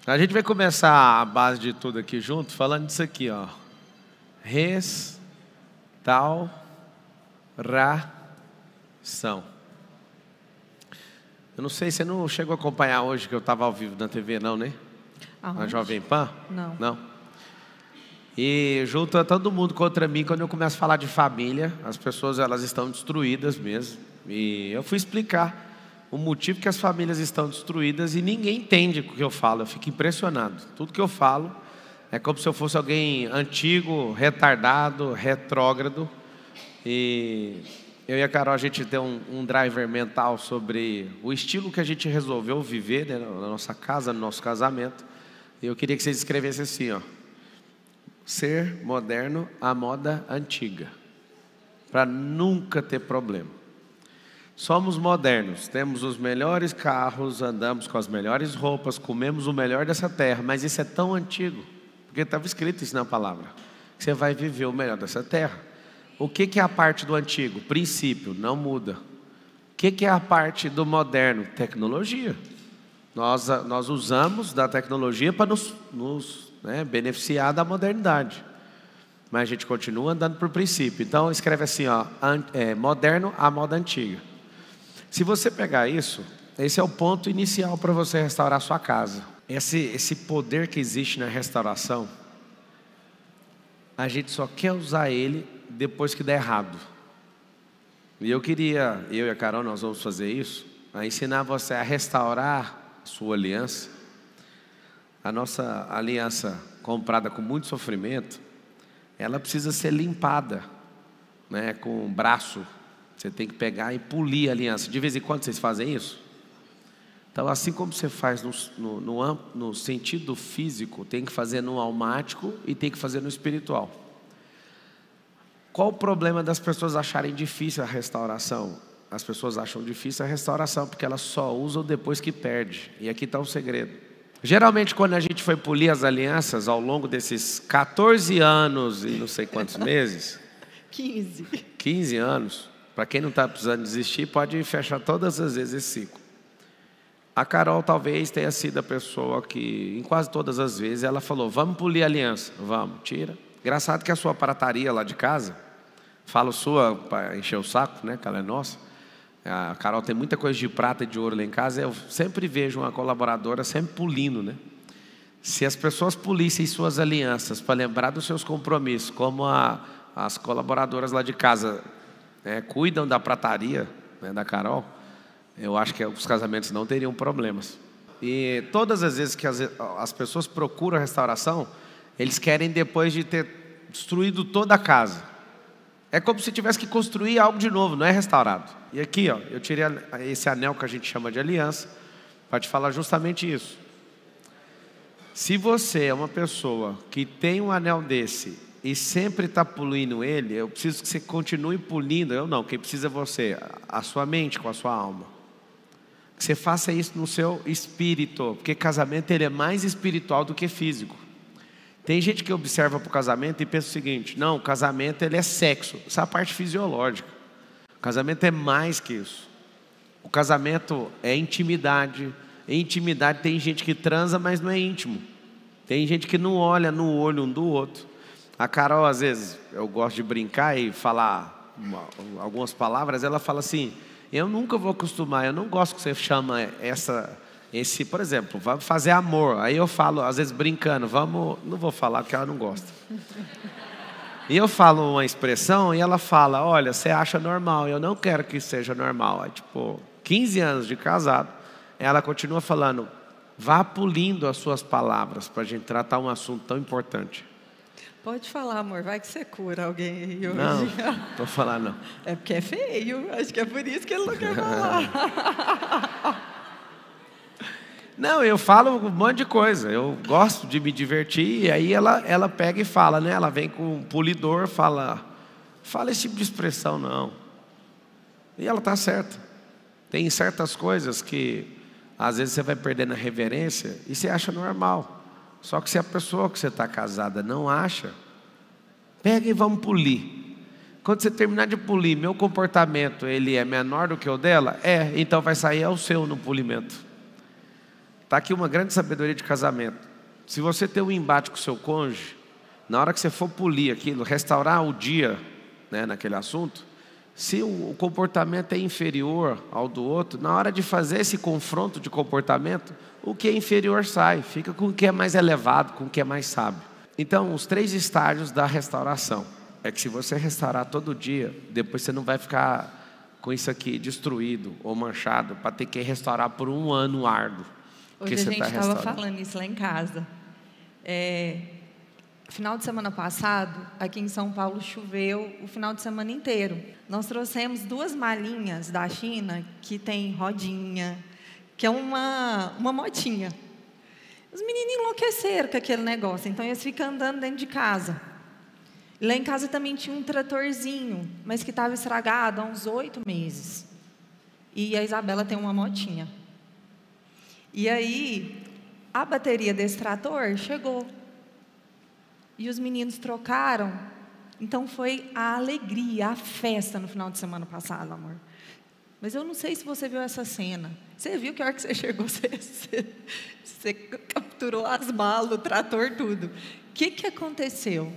A gente vai começar a base de tudo aqui junto, falando disso aqui, ó. Restauração. Eu não sei, você não chegou a acompanhar hoje que eu estava ao vivo na TV, não, né? Na Jovem Pan? Não. Não. E junta todo mundo contra mim quando eu começo a falar de família. As pessoas, elas estão destruídas mesmo. E eu fui explicar o motivo que as famílias estão destruídas e ninguém entende o que eu falo. Eu fico impressionado. Tudo que eu falo é como se eu fosse alguém antigo, retardado, retrógrado. E eu e a Carol, a gente tem um driver mental sobre o estilo que a gente resolveu viver, né, na nossa casa, no nosso casamento. E eu queria que vocês escrevessem assim, ó. Ser moderno à moda antiga, para nunca ter problema. Somos modernos, temos os melhores carros, andamos com as melhores roupas, comemos o melhor dessa terra, mas isso é tão antigo, porque estava escrito isso na palavra, que você vai viver o melhor dessa terra. O que é a parte do antigo? Princípio, não muda. O que é a parte do moderno? Tecnologia. Nós usamos da tecnologia para nos beneficiar da modernidade. Mas a gente continua andando por princípio. Então escreve assim, ó, moderno à moda antiga. Se você pegar isso, esse é o ponto inicial para você restaurar a sua casa. Esse poder que existe na restauração, a gente só quer usar ele depois que der errado. E eu e a Carol, nós vamos fazer isso, a ensinar você a restaurar a sua aliança. A nossa aliança comprada com muito sofrimento, ela precisa ser limpada, né, com o braço. Você tem que pegar e polir a aliança. De vez em quando vocês fazem isso? Então, assim como você faz no sentido físico, tem que fazer no almático e tem que fazer no espiritual. Qual o problema das pessoas acharem difícil a restauração? As pessoas acham difícil a restauração porque elas só usam depois que perde. E aqui está o segredo. Geralmente, quando a gente foi polir as alianças ao longo desses 14 anos e não sei quantos meses... 15 anos... Para quem não está precisando desistir, pode fechar todas as vezes esse ciclo. A Carol talvez tenha sido a pessoa que, em quase todas as vezes, ela falou, vamos polir a aliança. Vamos, tira. Engraçado que a sua prataria lá de casa, falo sua para encher o saco, né, que ela é nossa. A Carol tem muita coisa de prata e de ouro lá em casa. Eu sempre vejo uma colaboradora sempre polindo, né? Se as pessoas polissem suas alianças para lembrar dos seus compromissos, como as colaboradoras lá de casa... cuidam da prataria, né, da Carol, eu acho que os casamentos não teriam problemas. E todas as vezes que as pessoas procuram a restauração, eles querem depois de ter destruído toda a casa. É como se tivesse que construir algo de novo, não é restaurado. E aqui, ó, eu tirei esse anel que a gente chama de aliança, para te falar justamente isso. Se você é uma pessoa que tem um anel desse e sempre está poluindo ele, eu preciso que você continue polindo. Eu não, quem precisa é você, a sua mente com a sua alma. Que você faça isso no seu espírito, porque casamento ele é mais espiritual do que físico. Tem gente que observa para o casamento e pensa o seguinte, não, o casamento ele é sexo, essa é a parte fisiológica. O casamento é mais que isso. O casamento é intimidade. Em intimidade tem gente que transa, mas não é íntimo. Tem gente que não olha no olho um do outro. A Carol, às vezes, eu gosto de brincar e falar algumas palavras. Ela fala assim, eu nunca vou acostumar, eu não gosto que você chama esse, por exemplo, vamos fazer amor. Aí eu falo, às vezes brincando, não vou falar porque ela não gosta. E eu falo uma expressão e ela fala, olha, você acha normal, eu não quero que seja normal. Aí, 15 anos de casado, ela continua falando, vá polindo as suas palavras para a gente tratar um assunto tão importante. Pode falar, amor, vai que você cura alguém aí hoje. Não, estou falando não. É porque é feio, acho que é por isso que ele não quer falar. Não, eu falo um monte de coisa, eu gosto de me divertir. E aí ela pega e fala, né? Ela vem com um polidor, fala esse tipo de expressão não. E ela está certa. Tem certas coisas que às vezes você vai perdendo a reverência e você acha normal. Só que se a pessoa que você está casada não acha, pega e vamos polir. Quando você terminar de polir, meu comportamento ele é menor do que o dela? Então vai sair o seu no polimento. Está aqui uma grande sabedoria de casamento. Se você tem um embate com o seu cônjuge, na hora que você for polir aquilo, restaurar o dia, né, naquele assunto, se o comportamento é inferior ao do outro, na hora de fazer esse confronto de comportamento, o que é inferior sai, fica com o que é mais elevado, com o que é mais sábio. Então, os 3 estágios da restauração. É que se você restaurar todo dia, depois você não vai ficar com isso aqui destruído ou manchado, para ter que restaurar por um ano árduo. Hoje a gente estava falando isso lá em casa. Final de semana passado, aqui em São Paulo, choveu o final de semana inteiro. Nós trouxemos 2 malinhas da China que tem rodinha, que é uma motinha. Os meninos enlouqueceram com aquele negócio, então eles ficam andando dentro de casa. Lá em casa também tinha um tratorzinho, mas que estava estragado há uns 8 meses. E a Isabela tem uma motinha. E aí, a bateria desse trator chegou. E os meninos trocaram. Então foi a alegria, a festa no final de semana passado, amor. Mas eu não sei se você viu essa cena. Você viu que a hora que você chegou, você capturou as malas, o trator, tudo. O que aconteceu?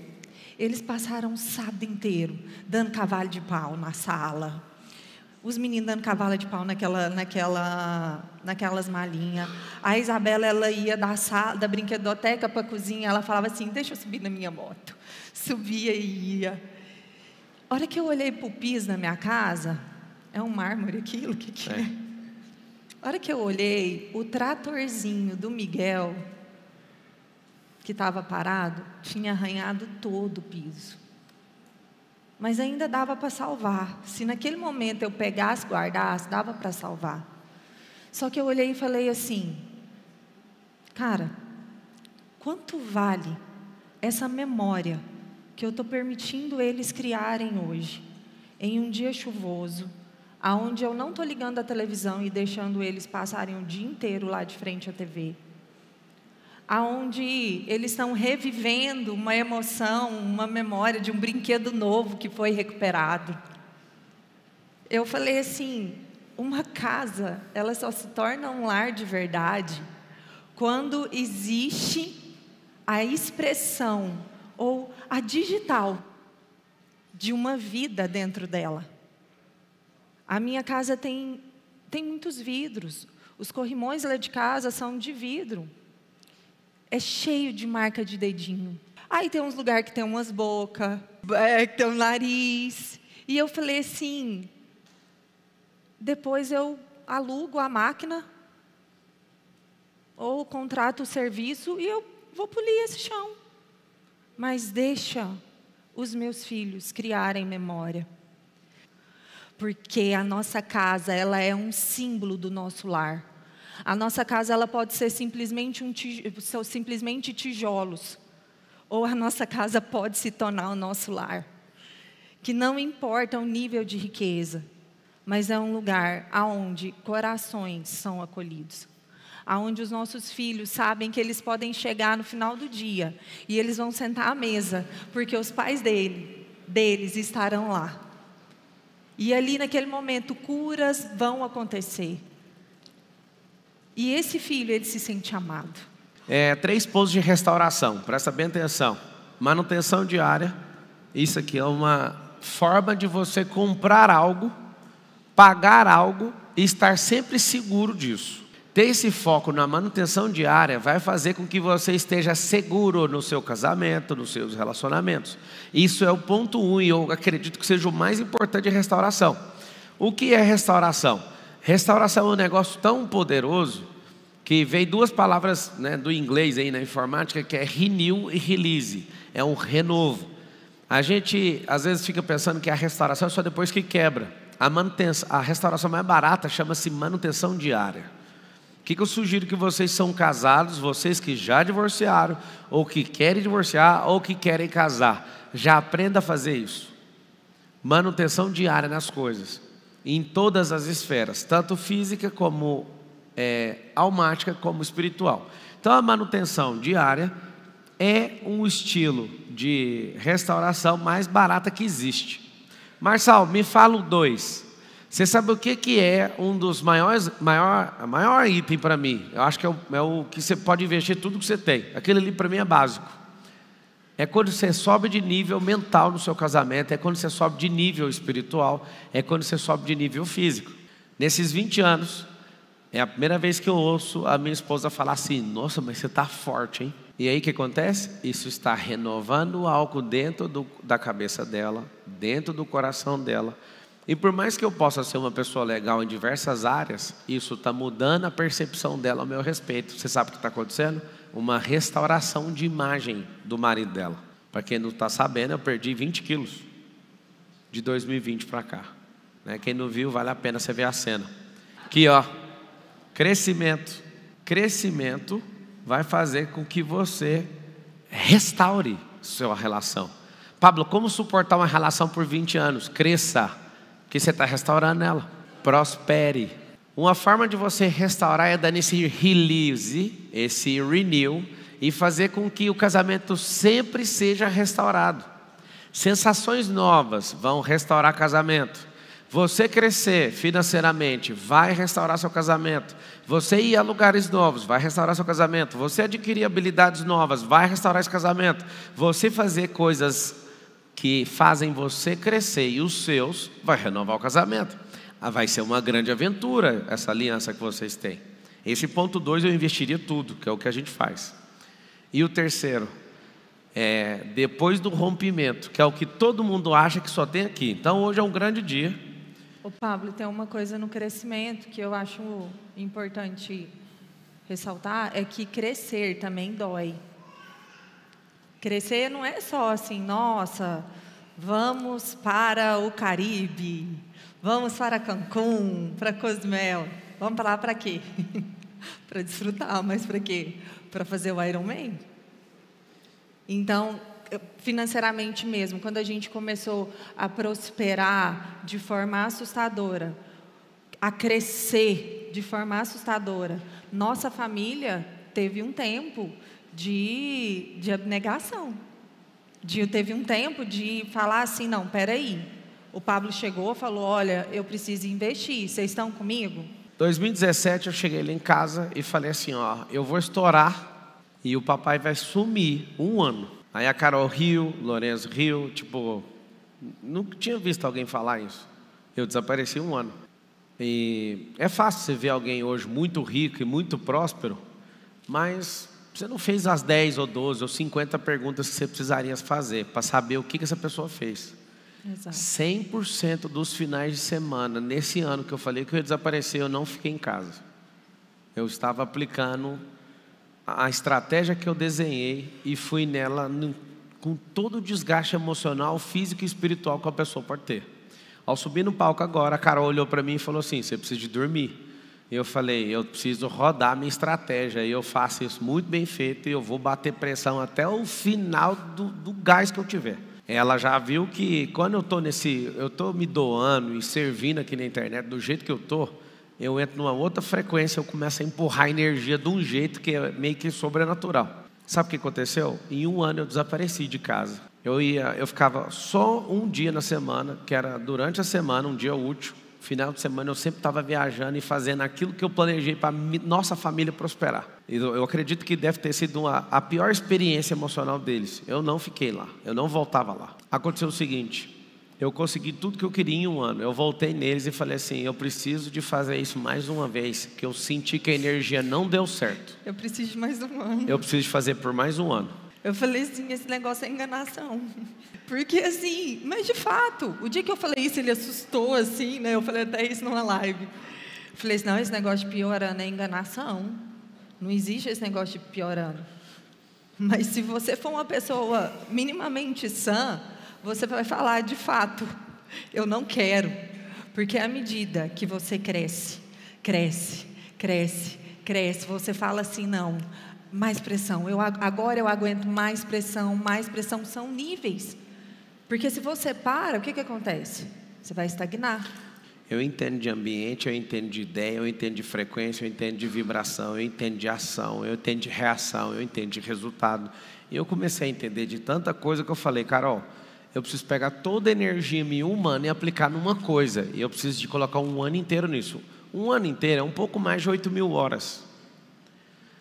Eles passaram o sábado inteiro dando cavalo de pau na sala. Os meninos dando cavalo de pau naquelas malinhas. A Isabela, ela ia da brinquedoteca para a cozinha, ela falava assim, deixa eu subir na minha moto. Subia e ia. A hora que eu olhei para o piso da minha casa, é um mármore aquilo? O que é? A hora que eu olhei, o tratorzinho do Miguel, que estava parado, tinha arranhado todo o piso. Mas ainda dava para salvar. Se naquele momento eu pegasse, guardasse, dava para salvar. Só que eu olhei e falei assim, cara, quanto vale essa memória que eu estou permitindo eles criarem hoje, em um dia chuvoso, aonde eu não estou ligando a televisão e deixando eles passarem o dia inteiro lá de frente à TV, aonde eles estão revivendo uma emoção, uma memória de um brinquedo novo que foi recuperado. Eu falei assim, uma casa, ela só se torna um lar de verdade quando existe a expressão ou a digital de uma vida dentro dela. A minha casa tem muitos vidros. Os corrimões lá de casa são de vidro. É cheio de marca de dedinho. Aí tem uns lugares que tem umas bocas, que tem um nariz. E eu falei assim, depois eu alugo a máquina, ou contrato o serviço e eu vou polir esse chão. Mas deixa os meus filhos criarem memória. Porque a nossa casa, ela é um símbolo do nosso lar. A nossa casa, ela pode ser simplesmente tijolos. Ou a nossa casa pode se tornar o nosso lar. Que não importa o nível de riqueza, mas é um lugar onde corações são acolhidos. Onde os nossos filhos sabem que eles podem chegar no final do dia e eles vão sentar à mesa, porque os pais deles estarão lá. E ali naquele momento curas vão acontecer. E esse filho, ele se sente amado. 3 pontos de restauração, presta bem atenção. Manutenção diária, isso aqui é uma forma de você comprar algo, pagar algo e estar sempre seguro disso. Ter esse foco na manutenção diária vai fazer com que você esteja seguro no seu casamento, nos seus relacionamentos. Isso é o ponto 1 e eu acredito que seja o mais importante de restauração. O que é restauração? Restauração é um negócio tão poderoso que veio 2 palavras, né, do inglês aí na informática, que é renew e release. É um renovo. A gente às vezes fica pensando que a restauração é só depois que quebra. A restauração mais barata chama-se manutenção diária. O que eu sugiro que vocês são casados, vocês que já divorciaram, ou que querem divorciar, ou que querem casar, já aprenda a fazer isso. Manutenção diária nas coisas, em todas as esferas, tanto física como almática, como espiritual. Então a manutenção diária é um estilo de restauração mais barata que existe. Marçal, me fala o 2. Você sabe o que é um dos maior item para mim? Eu acho que é o que você pode investir tudo que você tem. Aquele ali para mim é básico. É quando você sobe de nível mental no seu casamento, é quando você sobe de nível espiritual, é quando você sobe de nível físico. Nesses 20 anos, é a primeira vez que eu ouço a minha esposa falar assim: nossa, mas você está forte, hein? E aí o que acontece? Isso está renovando algo dentro da cabeça dela, dentro do coração dela. E por mais que eu possa ser uma pessoa legal em diversas áreas, isso está mudando a percepção dela ao meu respeito. Você sabe o que está acontecendo? Uma restauração de imagem do marido dela. Para quem não está sabendo, eu perdi 20 quilos de 2020 para cá. Quem não viu, vale a pena você ver a cena. Aqui, ó, crescimento. Crescimento vai fazer com que você restaure sua relação. Pablo, como suportar uma relação por 20 anos? Cresça, porque você está restaurando ela. Prospere. Uma forma de você restaurar é dando esse release, esse renew, e fazer com que o casamento sempre seja restaurado. Sensações novas vão restaurar casamento. Você crescer financeiramente vai restaurar seu casamento. Você ir a lugares novos vai restaurar seu casamento. Você adquirir habilidades novas vai restaurar esse casamento. Você fazer coisas que fazem você crescer e os seus vai renovar o casamento. Vai ser uma grande aventura essa aliança que vocês têm. Esse ponto 2 eu investiria tudo, que é o que a gente faz. E o terceiro, depois do rompimento, que é o que todo mundo acha que só tem aqui. Então hoje é um grande dia. Ô Pablo, tem uma coisa no crescimento que eu acho importante ressaltar, é que crescer também dói. Crescer não é só assim, nossa, vamos para o Caribe, vamos para Cancún, para Cozumel. Vamos para lá para quê? Para desfrutar, mas para quê? Para fazer o Ironman? Então, financeiramente mesmo, quando a gente começou a prosperar de forma assustadora, a crescer de forma assustadora, nossa família teve um tempo de abnegação. Teve um tempo de falar assim, não, peraí. O Pablo chegou e falou, olha, eu preciso investir, vocês estão comigo? 2017 eu cheguei lá em casa e falei assim, ó, eu vou estourar e o papai vai sumir 1 ano. Aí a Carol riu, o Lourenço riu, nunca tinha visto alguém falar isso. Eu desapareci 1 ano. E é fácil você ver alguém hoje muito rico e muito próspero, mas você não fez as 10 ou 12 ou 50 perguntas que você precisaria fazer para saber o que essa pessoa fez. Exato. 100% dos finais de semana, nesse ano que eu falei que eu ia desaparecer, eu não fiquei em casa. Eu estava aplicando a estratégia que eu desenhei e fui nela com todo o desgaste emocional, físico e espiritual que a pessoa pode ter. Ao subir no palco agora, a Carol olhou para mim e falou assim, você precisa de dormir. E eu falei, eu preciso rodar a minha estratégia, e eu faço isso muito bem feito, e eu vou bater pressão até o final do gás que eu tiver. Ela já viu que quando eu estou me doando e servindo aqui na internet do jeito que eu entro numa outra frequência, eu começo a empurrar a energia de um jeito que é meio que sobrenatural. Sabe o que aconteceu? Em 1 ano eu desapareci de casa. Eu ficava só um dia na semana, que era durante a semana, um dia útil. Final de semana eu sempre estava viajando e fazendo aquilo que eu planejei para nossa família prosperar. Eu acredito que deve ter sido a pior experiência emocional deles. Eu não fiquei lá, eu não voltava lá. Aconteceu o seguinte, eu consegui tudo que eu queria em 1 ano. Eu voltei neles e falei assim, eu preciso de fazer isso mais uma vez, que eu senti que a energia não deu certo. Eu preciso de mais 1 ano. Eu preciso de fazer por mais 1 ano. Eu falei assim, esse negócio é enganação. Porque assim, mas de fato, o dia que eu falei isso, ele assustou assim, né? Eu falei até isso numa live. Eu falei assim, não, esse negócio de piorando é enganação. Não existe esse negócio de piorando. Mas se você for uma pessoa minimamente sã, você vai falar de fato, eu não quero. Porque à medida que você cresce, você fala assim, não, mais pressão. Agora eu aguento mais pressão são níveis. Porque se você para, o que acontece? Você vai estagnar. Eu entendo de ambiente, eu entendo de ideia, eu entendo de frequência, eu entendo de vibração, eu entendo de ação, eu entendo de reação, eu entendo de resultado. E eu comecei a entender de tanta coisa que eu falei, Carol, eu preciso pegar toda a energia minha humana e aplicar numa coisa. E eu preciso de colocar um ano inteiro nisso. Um ano inteiro é um pouco mais de 8.000 horas.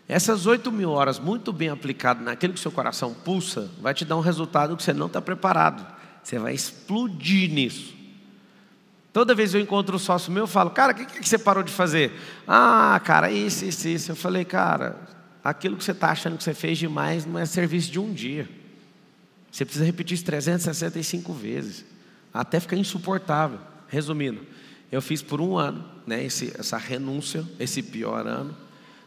Essas 8.000 horas muito bem aplicadas naquilo que seu coração pulsa, vai te dar um resultado que você não está preparado. Você vai explodir nisso. Toda vez que eu encontro um sócio meu, eu falo, cara, o que você parou de fazer? Ah, cara, isso. Eu falei, cara, aquilo que você está achando que você fez demais não é serviço de um dia. Você precisa repetir isso 365 vezes, até ficar insuportável. Resumindo, eu fiz por um ano, né, essa renúncia, esse pior ano.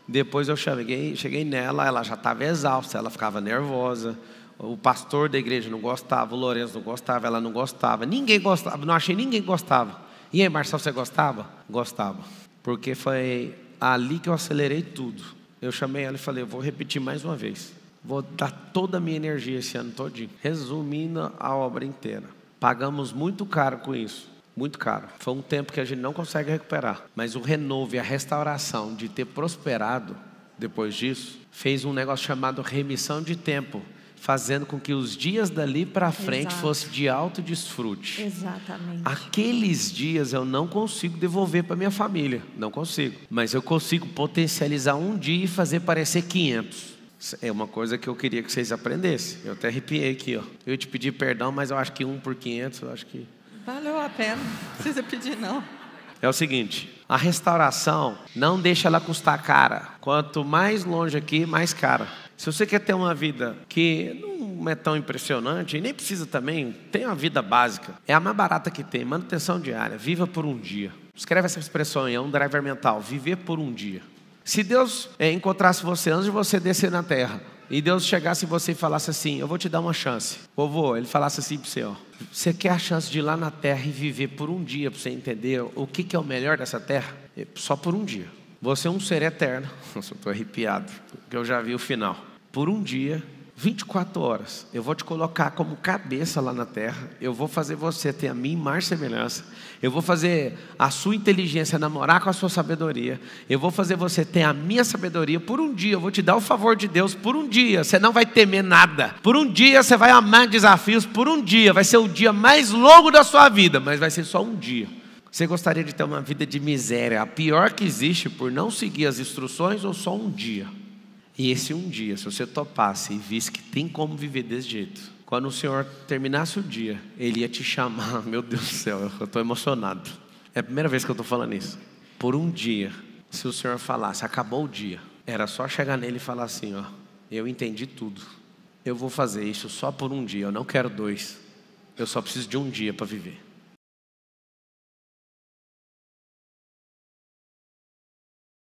Depois eu cheguei nela, ela já estava exausta, ela ficava nervosa. O pastor da igreja não gostava, o Lourenço não gostava, ela não gostava. Ninguém gostava, não achei ninguém que gostava. E aí, Marcelo, você gostava? Gostava. Porque foi ali que eu acelerei tudo. Eu chamei ela e falei, eu vou repetir mais uma vez. Vou dar toda a minha energia esse ano todinho. Resumindo a obra inteira. Pagamos muito caro com isso. Muito caro. Foi um tempo que a gente não consegue recuperar. Mas o renovo e a restauração de ter prosperado depois disso, fez um negócio chamado remissão de tempo, fazendo com que os dias dali para frente fossem de alto desfrute. Exatamente. Aqueles dias eu não consigo devolver para minha família. Não consigo. Mas eu consigo potencializar um dia e fazer parecer 500. É uma coisa que eu queria que vocês aprendessem. Eu até arrepiei aqui, ó. Eu ia te pedir perdão, mas eu acho que 1 por 500, eu acho que... Valeu a pena, não precisa pedir não. É o seguinte, a restauração não deixa ela custar cara. Quanto mais longe aqui, mais cara. Se você quer ter uma vida que não é tão impressionante, e nem precisa também, tem uma vida básica. É a mais barata que tem, manutenção diária, viva por um dia. Escreve essa expressão aí, é um driver mental, viver por um dia. Se Deus encontrasse você antes de você descer na terra, e Deus chegasse em você e falasse assim, eu vou te dar uma chance. Vovô, ele falasse assim para você, ó, você quer a chance de ir lá na terra e viver por um dia, para você entender o que é o melhor dessa terra? Só por um dia. Você é um ser eterno. Nossa, eu estou arrepiado, porque eu já vi o final. Por um dia, 24 horas, eu vou te colocar como cabeça lá na terra. Eu vou fazer você ter a minha imagem e semelhança. Eu vou fazer a sua inteligência namorar com a sua sabedoria. Eu vou fazer você ter a minha sabedoria. Por um dia, eu vou te dar o favor de Deus. Por um dia, você não vai temer nada. Por um dia, você vai amar desafios. Por um dia, vai ser o dia mais longo da sua vida, mas vai ser só um dia. Você gostaria de ter uma vida de miséria, a pior que existe, por não seguir as instruções, ou só um dia? E esse um dia, se você topasse e visse que tem como viver desse jeito, quando o Senhor terminasse o dia, Ele ia te chamar. Meu Deus do céu, eu estou emocionado. É a primeira vez que eu estou falando isso. Por um dia, se o Senhor falasse, acabou o dia, era só chegar nele e falar assim, ó, eu entendi tudo. Eu vou fazer isso só por um dia, eu não quero 2. Eu só preciso de um dia para viver.